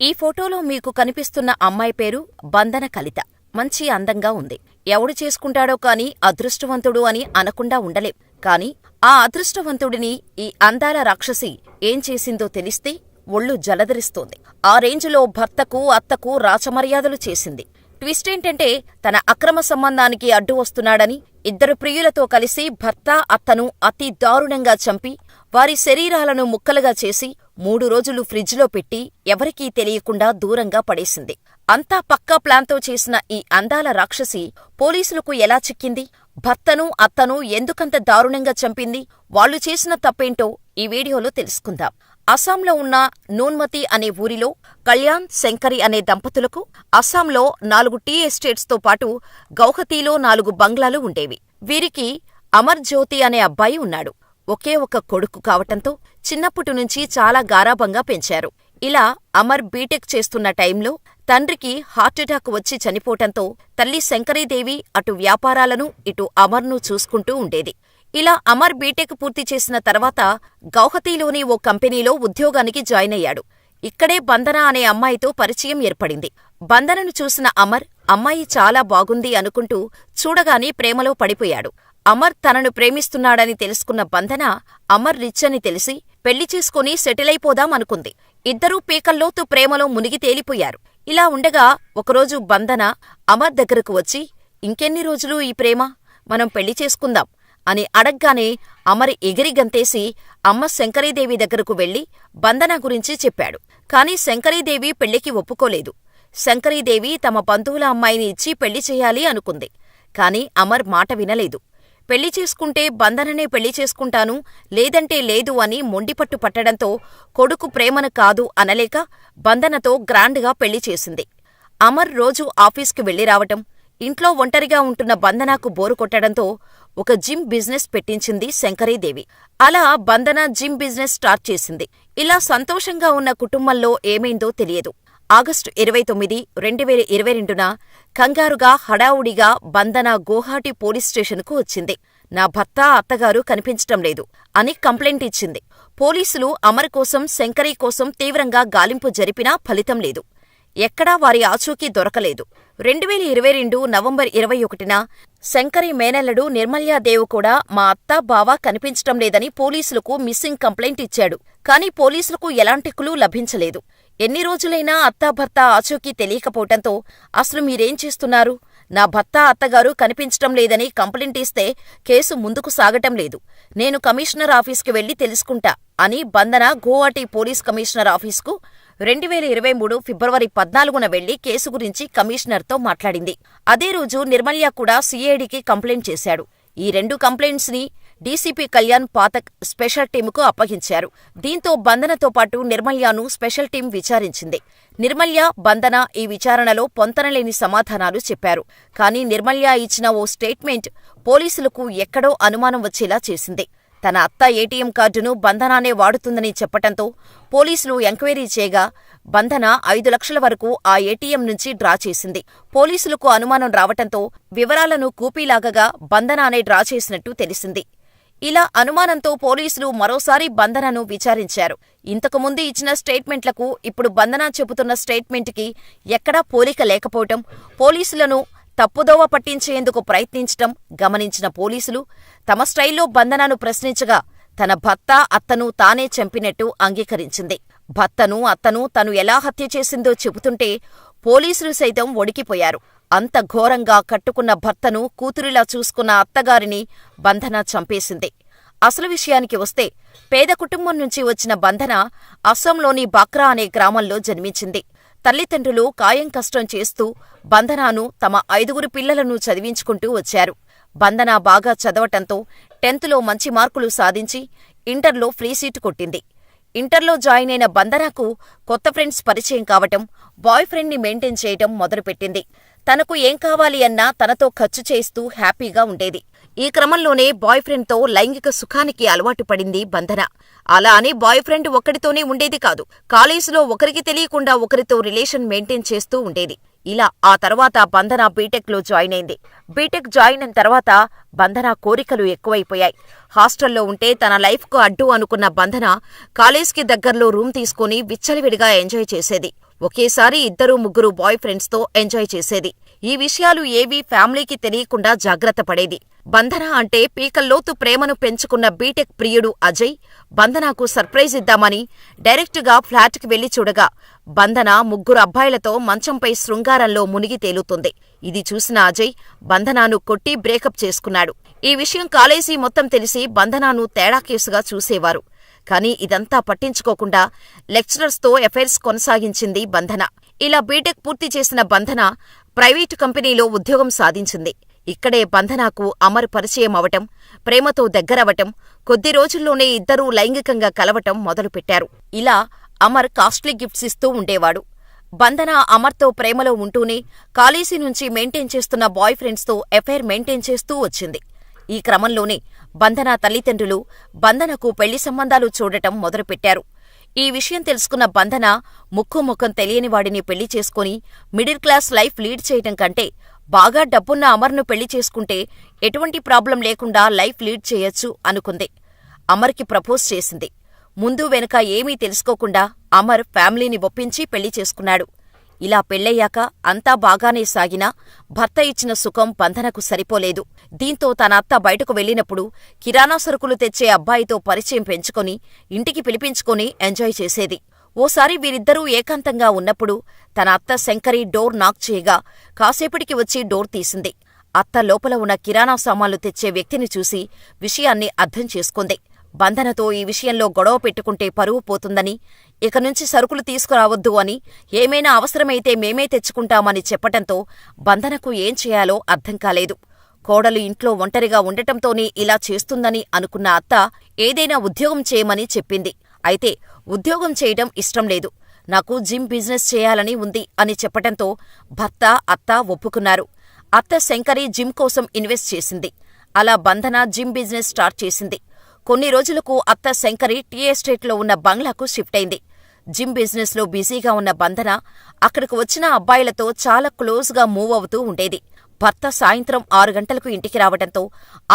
ఈ ఫోటోలో మీకు కనిపిస్తున్న అమ్మాయి పేరు బంధన కలిత. మంచి అందంగా ఉంది. ఎవడు చేసుకుంటాడో కాని అదృష్టవంతుడు అని అనకుండా ఉండలేం. కాని ఆ అదృష్టవంతుడిని ఈ అందాల రాక్షసి ఏం చేసిందో తెలిస్తే ఒళ్ళు జలదరిస్తోంది. ఆ రేంజులో భర్తకు అత్తకు రాచమర్యాదలు చేసింది. ట్విస్టేంటంటే తన అక్రమ సంబంధానికి అడ్డు వస్తున్నాడని ఇద్దరు ప్రియులతో కలిసి భర్త అత్తను అతి దారుణంగా చంపి వారి శరీరాలను ముక్కలుగా చేసి 3 రోజులు ఫ్రిడ్జ్లో పెట్టి ఎవరికీ తెలియకుండా దూరంగా పడేసింది. అంతా పక్కా ప్లాన్తో చేసిన ఈ అందాల రాక్షసి పోలీసులకు ఎలా చిక్కింది? భర్తను అత్తను ఎందుకంత దారుణంగా చంపింది? వాళ్లు చేసిన తప్పేంటో ఈ వీడియోలో తెలుసుకుందాం. అస్సాంలో ఉన్న నూన్మతి అనే ఊరిలో కళ్యాణ్, శంకరి అనే దంపతులకు అస్సాంలో 4 టీ ఎస్టేట్స్తో పాటు గౌహతీలో 4 బంగ్లాలు ఉండేవి. వీరికి అమర్ జ్యోతి అనే అబ్బాయి ఉన్నాడు. ఒకే ఒక కొడుకు కావటంతో చిన్నప్పటి నుంచి చాలా గారాబంగా పెంచారు. ఇలా అమర్ బీటెక్ చేస్తున్న టైంలో తండ్రికి హార్ట్అటాక్ వచ్చి చనిపోవటంతో తల్లి శంకరీదేవి అటు వ్యాపారాలను ఇటు అమర్ను చూసుకుంటూ ఉండేది. ఇలా అమర్ బీటెక్ పూర్తి చేసిన తర్వాత గౌహతీలోని ఓ కంపెనీలో ఉద్యోగానికి జాయిన్ అయ్యాడు. ఇక్కడే బంధన అనే అమ్మాయితో పరిచయం ఏర్పడింది. బంధనను చూసిన అమర్ అమ్మాయి చాలా బాగుంది అనుకుంటూ చూడగానే ప్రేమలో పడిపోయాడు. అమర్ తనను ప్రేమిస్తున్నాడని తెలుసుకున్న బంధన అమర్ రిచ్ అని తెలిసి పెళ్లి చేసుకుని సెటిలైపోదాం అనుకుంది. ఇద్దరూ పీకల్లోతు ప్రేమలో మునిగి తేలిపోయారు. ఇలా ఉండగా ఒకరోజు బంధన అమర్ దగ్గరకు వచ్చి, ఇంకెన్ని రోజులు ఈ ప్రేమ, మనం పెళ్లి చేసుకుందాం అని అడగ్గానే అమర్ ఎగిరి గంతేసి అమ్మ శంకరీదేవి దగ్గరకు వెళ్లి బంధన గురించి చెప్పాడు. కాని శంకరీదేవి పెళ్లికి ఒప్పుకోలేదు. శంకరీదేవి తమ బంధువుల అమ్మాయిని ఇచ్చి పెళ్లి చెయ్యాలి అనుకుంది. కాని అమర్ మాట వినలేదు. పెళ్లి చేసుకుంటే బంధననే పెళ్లి చేసుకుంటాను, లేదంటే లేదు అని మొండిపట్టు పట్టడంతో కొడుకు ప్రేమను కాదు అనలేక బంధనతో గ్రాండ్గా పెళ్లి చేసింది. అమర్ రోజూ ఆఫీస్కి వెళ్లి రావటం, ఇంట్లో ఒంటరిగా ఉంటున్న బంధనకు బోరు కొట్టడంతో ఒక జిమ్ బిజినెస్ పెట్టించింది శంకరీదేవి. అలా బంధన జిమ్ బిజినెస్ స్టార్ట్ చేసింది. ఇలా సంతోషంగా ఉన్న కుటుంబంలో ఏమైందో తెలియదు. ఆగస్టు 29, 2022న కంగారుగా హడావుడిగా బంధన గోహాటి పోలీస్ స్టేషన్కు వచ్చింది. నా భర్త అత్తగారు కనిపించటం లేదు అని కంప్లైంట్ ఇచ్చింది. పోలీసులు అమర్ కోసం శంకరీ కోసం తీవ్రంగా గాలింపు జరిపినా ఫలితం లేదు. ఎక్కడా వారి ఆచూకీ దొరకలేదు. 2022 నవంబర్ 21న శంకరీ మేనల్లుడు నిర్మల్యాదేవ్ కూడా మా అత్త బావ కనిపించటం లేదని పోలీసులకు మిస్సింగ్ కంప్లైంట్ ఇచ్చాడు. కాని పోలీసులకు ఎలాంటి క్లూ లభించలేదు. ఎన్ని రోజులైనా అత్తాభర్త ఆచూకీ తెలియకపోవటంతో అసలు మీరేం చేస్తున్నారు? నా భర్త అత్తగారు కనిపించటం లేదని కంప్లైంట్ ఇస్తే కేసు ముందుకు సాగటం లేదు. నేను కమిషనర్ ఆఫీస్కి వెళ్లి తెలుసుకుంటా అని బంధన గోవాటి పోలీస్ కమిషనర్ ఆఫీస్కు 2023 ఫిబ్రవరి 14న వెళ్లి కేసు గురించి కమిషనర్తో మాట్లాడింది. అదే రోజు నిర్మల్య కూడా సిఐడికి కంప్లైంట్ చేశాడు. ఈ 2 కంప్లైంట్స్ని డీసీపీ కళ్యాణ్ పాతక్ స్పెషల్ టీముకు అప్పగించారు. దీంతో బంధనతో పాటు నిర్మల్యను స్పెషల్ టీం విచారించింది. నిర్మల్య, బంధన ఈ విచారణలో పొంతనలేని సమాధానాలు చెప్పారు. కానీ నిర్మల్య ఇచ్చిన ఓ స్టేట్మెంట్ పోలీసులకు ఎక్కడో అనుమానం వచ్చేలా చేసింది. తన అత్త ఏటీఎం కార్డును బంధనానే వాడుతుందని చెప్పటంతో పోలీసులు ఎంక్వైరీ చేయగా బంధన 5 లక్షల వరకు ఆ ఏటీఎం నుంచి డ్రా చేసింది. పోలీసులకు అనుమానం రావటంతో వివరాలను కూపీలాగగా బంధనానే డ్రా చేసినట్టు తెలిసింది. ఇలా అనుమానంతో పోలీసులు మరోసారి బంధనను విచారించారు. ఇంతకుముందు ఇచ్చిన స్టేట్మెంట్లకు ఇప్పుడు బంధన చెబుతున్న స్టేట్మెంట్కి ఎక్కడా పోలిక లేకపోవటం, పోలీసులను తప్పుదోవ పట్టించేందుకు ప్రయత్నించటం గమనించిన పోలీసులు తమ స్టైల్లో బంధనను ప్రశ్నించగా తన భర్త అత్తను తానే చంపినట్టు అంగీకరించింది. భర్తను అత్తను తను ఎలా హత్య చేసిందో చెబుతుంటే పోలీసులు సైతం వణికిపోయారు. అంత ఘోరంగా కట్టుకున్న భర్తను కూతురిలా చూసుకున్న అత్తగారిని బంధన చంపేసింది. అసలు విషయానికి వస్తే పేద కుటుంబం నుంచి వచ్చిన బంధన అస్సాంలోని బాక్రా అనే గ్రామంలో జన్మించింది. తల్లిదండ్రులు కాయం కష్టం చేస్తూ బంధనను తమ 5 పిల్లలను చదివించుకుంటూ వచ్చారు. బంధన బాగా చదవటంతో 10థ్లో మంచి మార్కులు సాధించి ఇంటర్లో ఫ్రీ సీటు కొట్టింది. ఇంటర్లో జాయిన్ అయిన బంధనకు కొత్త ఫ్రెండ్స్ పరిచయం కావటం, బాయ్ ఫ్రెండ్ని మెయింటైన్ చేయటం మొదలుపెట్టింది. తనకు ఏం కావాలి అన్నా తనతో ఖర్చు చేస్తూ హ్యాపీగా ఉండేది. ఈ క్రమంలోనే బాయ్ ఫ్రెండ్తో లైంగిక సుఖానికి అలవాటు పడింది బంధన. అలా అని బాయ్ ఫ్రెండ్ ఒక్కడితోనే ఉండేది కాదు. కాలేజీలో ఒకరికి తెలియకుండా ఒకరితో రిలేషన్ మెయింటైన్ చేస్తూ ఉండేది. ఇలా ఆ తర్వాత బంధన బీటెక్లో జాయిన్ అయింది. బీటెక్ జాయిన్ అయిన తర్వాత బంధన కోరికలు ఎక్కువైపోయాయి. హాస్టల్లో ఉంటే తన లైఫ్కు అడ్డు అనుకున్న బంధన కాలేజ్కి దగ్గర్లో రూమ్ తీసుకుని విచ్చలవిడిగా ఎంజాయ్ చేసేది. ఒకేసారి ఇద్దరు ముగ్గురు బాయ్ ఫ్రెండ్స్తో ఎంజాయ్ చేసేది. ఈ విషయాలు ఏవీ ఫ్యామిలీకి తెలియకుండా జాగ్రత్త పడేది. బంధన అంటే పీకల్లోతు ప్రేమను పెంచుకున్న బీటెక్ ప్రియుడు అజయ్ బంధనకు సర్ప్రైజ్ ఇద్దామని డైరెక్టుగా ఫ్లాట్కి వెళ్లి చూడగా బంధన ముగ్గురు అబ్బాయిలతో మంచంపై శృంగారంలో మునిగి తేలుతుంది. ఇది చూసిన అజయ్ బంధనాను కొట్టి బ్రేకప్ చేసుకున్నాడు. ఈ విషయం కాలేజీ మొత్తం తెలిసి బంధనాను తేడా కేసుగా చూసేవారు. కానీ ఇదంతా పట్టించుకోకుండా లెక్చరర్స్తో ఎఫైర్స్ కొనసాగించింది బంధన. ఇలా బీటెక్ పూర్తి చేసిన బంధన ప్రైవేటు కంపెనీలో ఉద్యోగం సాధించింది. ఇక్కడే బంధనకు అమర్ పరిచయం అవటం, ప్రేమతో దగ్గరవటం, కొద్ది రోజుల్లోనే ఇద్దరూ లైంగికంగా కలవటం మొదలుపెట్టారు. ఇలా అమర్ కాస్ట్లీ గిఫ్ట్స్ ఇస్తూ ఉండేవాడు. బంధన అమర్తో ప్రేమలో ఉంటూనే కాలేజీ నుంచి మెయింటైన్ చేస్తున్న బాయ్ ఫ్రెండ్స్తో ఎఫైర్ మెయింటైన్ చేస్తూ వచ్చింది. ఈ క్రమంలోనే బంధన తల్లిదండ్రులు బంధనకు పెళ్లి సంబంధాలు చూడటం మొదలుపెట్టారు. ఈ విషయం తెలుసుకున్న బంధన ముక్కు ముఖం తెలియనివాడిని పెళ్లి చేసుకుని మిడిల్ క్లాస్ లైఫ్ లీడ్ చేయటం కంటే బాగా డబ్బున్న అమర్ను పెళ్లి చేసుకుంటే ఎటువంటి ప్రాబ్లం లేకుండా లైఫ్ లీడ్ చేయొచ్చు అనుకుంది. అమర్కి ప్రపోజ్ చేసింది. ముందు వెనుక ఏమీ తెలుసుకోకుండా అమర్ ఫ్యామిలీని ఒప్పించి పెళ్లి చేసుకున్నాడు. ఇలా పెళ్లయ్యాక అంతా బాగానే సాగినా భర్త ఇచ్చిన సుఖం బంధనకు సరిపోలేదు. దీంతో తన అత్త బయటకు వెళ్లినప్పుడు కిరాణా సరుకులు తెచ్చే అబ్బాయితో పరిచయం పెంచుకొని ఇంటికి పిలిపించుకొని ఎంజాయ్ చేసేది. ఓసారి వీరిద్దరూ ఏకాంతంగా ఉన్నప్పుడు తన అత్త శంకరి డోర్ నాక్ చేయగా కాసేపటికి వచ్చి డోర్ తీసింది. అత్త లోపల ఉన్న కిరాణా సామాన్లు తెచ్చే వ్యక్తిని చూసి విషయాన్ని అర్థం చేసుకుంది. బంధనతో ఈ విషయంలో గొడవ పెట్టుకుంటే పరువు పోతుందని, ఇకనుంచి సరుకులు తీసుకురావద్దు అని, ఏమైనా అవసరమైతే మేమే తెచ్చుకుంటామని చెప్పటంతో బంధనకు ఏం చేయాలో అర్థం కాలేదు. కోడలు ఇంట్లో ఒంటరిగా ఉండటంతోనే ఇలా చేస్తుందని అనుకున్న అత్త ఏదైనా ఉద్యోగం చేయమని చెప్పింది. అయితే ఉద్యోగం చేయటం ఇష్టం లేదు, నాకు జిమ్ బిజినెస్ చేయాలని ఉంది అని చెప్పటంతో భర్త, అత్త ఒప్పుకున్నారు. అత్త శంకరి జిమ్ కోసం ఇన్వెస్ట్ చేసింది. అలా బంధన జిమ్ బిజినెస్ స్టార్ట్ చేసింది. కొన్ని రోజులకు అత్త శంకరి టీ ఎస్టేట్లో ఉన్న బంగ్లాకు షిఫ్ట్ అయింది. జిమ్ బిజినెస్లో బిజీగా ఉన్న బంధన అక్కడికి వచ్చిన అబ్బాయిలతో చాలా క్లోజ్గా మూవ్ అవుతూ ఉండేది. భర్త సాయంత్రం 6 గంటలకు ఇంటికి రావటంతో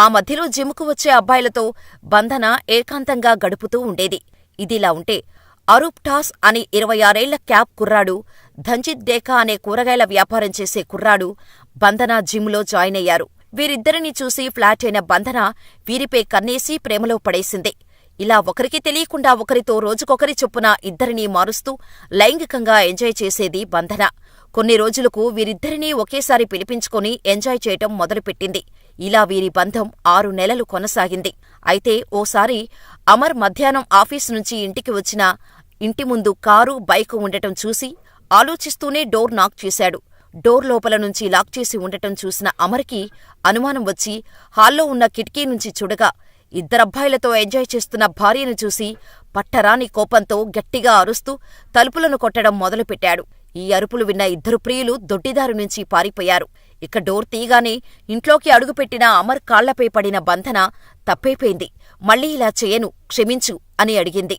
ఆ మధ్యలో జిమ్కు వచ్చే అబ్బాయిలతో బంధన ఏకాంతంగా గడుపుతూ ఉండేది. ఇదిలా ఉంటే అరూప్ టాస్ అని 26 ఏళ్ల క్యాబ్ కుర్రాడు, ధంజిత్ డేకా అనే కూరగాయల వ్యాపారం చేసే కుర్రాడు బంధన జిమ్లో జాయిన్ అయ్యారు. వీరిద్దరినీ చూసి ఫ్లాట్ అయిన బంధన వీరిపై కన్నేసి ప్రేమలో పడేసింది. ఇలా ఒకరికి తెలియకుండా ఒకరితో రోజుకొకరి చొప్పున ఇద్దరినీ మారుస్తూ లైంగికంగా ఎంజాయ్ చేసేది బంధన. కొన్ని రోజులకు వీరిద్దరినీ ఒకేసారి పిలిపించుకొని ఎంజాయ్ చేయటం మొదలుపెట్టింది. ఇలా వీరి బంధం 6 నెలలు కొనసాగింది. అయితే ఓసారి అమర్ మధ్యాహ్నం ఆఫీసు నుంచి ఇంటికి వచ్చినా ఇంటి ముందు కారు, బైకు ఉండటం చూసి ఆలోచిస్తూనే డోర్ నాక్ చేశాడు. డోర్ లోపల నుంచి లాక్ చేసి ఉండటం చూసిన అమర్కి అనుమానం వచ్చి హాల్లో ఉన్న కిటికీ నుంచి చూడగా ఇద్దరబ్బాయిలతో ఎంజాయ్ చేస్తున్న భార్యను చూసి పట్టరాని కోపంతో గట్టిగా అరుస్తూ తలుపులను కొట్టడం మొదలుపెట్టాడు. ఈ అరుపులు విన్న ఇద్దరు ప్రియులు దొడ్డిదారు నుంచి పారిపోయారు. ఇక డోర్ తీయగానే ఇంట్లోకి అడుగుపెట్టిన అమర్ కాళ్లపై పడిన బంధన తప్పైపోయింది. మళ్ళీ ఇలా చేయను, క్షమించు అని అడిగింది.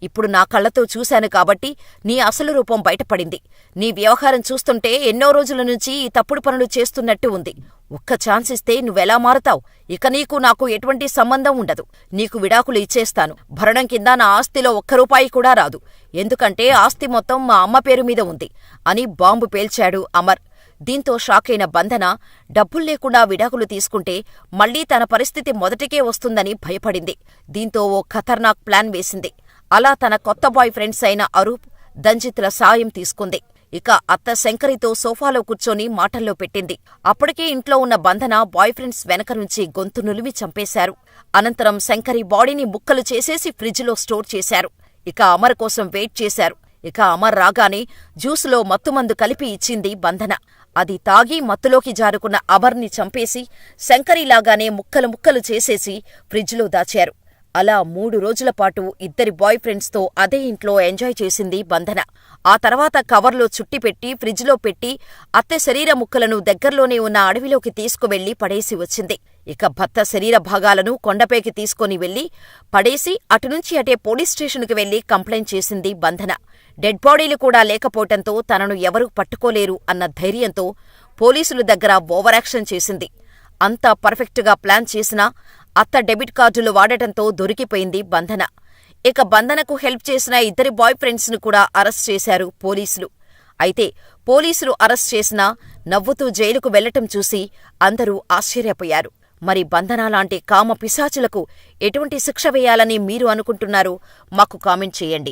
ఇప్పుడు నా కళ్లతో చూశాను కాబట్టి నీ అసలు రూపం బయటపడింది. నీ వ్యవహారం చూస్తుంటే ఎన్నో రోజుల నుంచి ఈ తప్పుడు పనులు చేస్తున్నట్టు ఉంది. ఒక్క ఛాన్స్ ఇస్తే నువ్వెలా మారుతావు? ఇక నీకు నాకు ఎటువంటి సంబంధం ఉండదు. నీకు విడాకులు ఇచ్చేస్తాను. భరణం కింద నా ఆస్తిలో 1 రూపాయి కూడా రాదు. ఎందుకంటే ఆస్తి మొత్తం మా అమ్మ పేరు మీద ఉంది అని బాంబు పేల్చాడు అమర్. దీంతో షాకైన బంధన డబ్బుల్లేకుండా విడాకులు తీసుకుంటే మళ్లీ తన పరిస్థితి మొదటికే వస్తుందని భయపడింది. దీంతో ఓ ఖతర్నాక్ ప్లాన్ వేసింది. అలా తన కొత్త బాయ్ ఫ్రెండ్స్ అయిన అరూప్, దంజిత్ల సాయం తీసుకుంది. ఇక అత్త శంకరితో సోఫాలో కూర్చొని మాటల్లో పెట్టింది. అప్పటికే ఇంట్లో ఉన్న బంధన బాయ్ ఫ్రెండ్స్ వెనక నుంచి గొంతు నులిమి చంపేశారు. అనంతరం శంకరి బాడీని ముక్కలు చేసేసి ఫ్రిడ్జ్లో స్టోర్ చేశారు. ఇక అమర్ కోసం వెయిట్ చేశారు. ఇక అమర్ రాగానే జ్యూసులో మత్తుమందు కలిపి ఇచ్చింది బంధన. అది తాగి మత్తులోకి జారుకున్న అమర్ని చంపేసి శంకరిలాగానే ముక్కలు ముక్కలు చేసేసి ఫ్రిడ్జ్లో దాచారు. అలా 3 రోజులపాటు ఇద్దరి బాయ్ ఫ్రెండ్స్తో అదే ఇంట్లో ఎంజాయ్ చేసింది బంధన. ఆ తర్వాత కవర్లో చుట్టిపెట్టి ఫ్రిడ్జ్లో పెట్టి అత్తె శరీర ముక్కలను దగ్గర్లోనే ఉన్న అడవిలోకి తీసుకువెళ్లి పడేసి వచ్చింది. ఇక భర్త శరీర భాగాలను కొండపైకి తీసుకొని వెళ్లి పడేసి అటునుంచి అటే పోలీస్ స్టేషన్కి వెళ్లి కంప్లైంట్ చేసింది బంధన. డెడ్ బాడీలు కూడా లేకపోవటంతో తనను ఎవరూ పట్టుకోలేరు అన్న ధైర్యంతో పోలీసుల దగ్గర ఓవరాక్షన్ చేసింది. అంతా పర్ఫెక్టుగా ప్లాన్ చేసినా అత్త డెబిట్ కార్డులు వాడటంతో దొరికిపోయింది బంధన. ఇక బంధనకు హెల్ప్ చేసిన ఇద్దరి బాయ్ ఫ్రెండ్స్ను కూడా అరెస్ట్ చేశారు పోలీసులు. అయితే పోలీసులు అరెస్ట్ చేసినా నవ్వుతూ జైలుకు వెళ్లటం చూసి అందరూ ఆశ్చర్యపోయారు. మరి బంధన లాంటి కామ పిశాచులకు ఎటువంటి శిక్ష వేయాలని మీరు అనుకుంటున్నారో మాకు కామెంట్ చేయండి.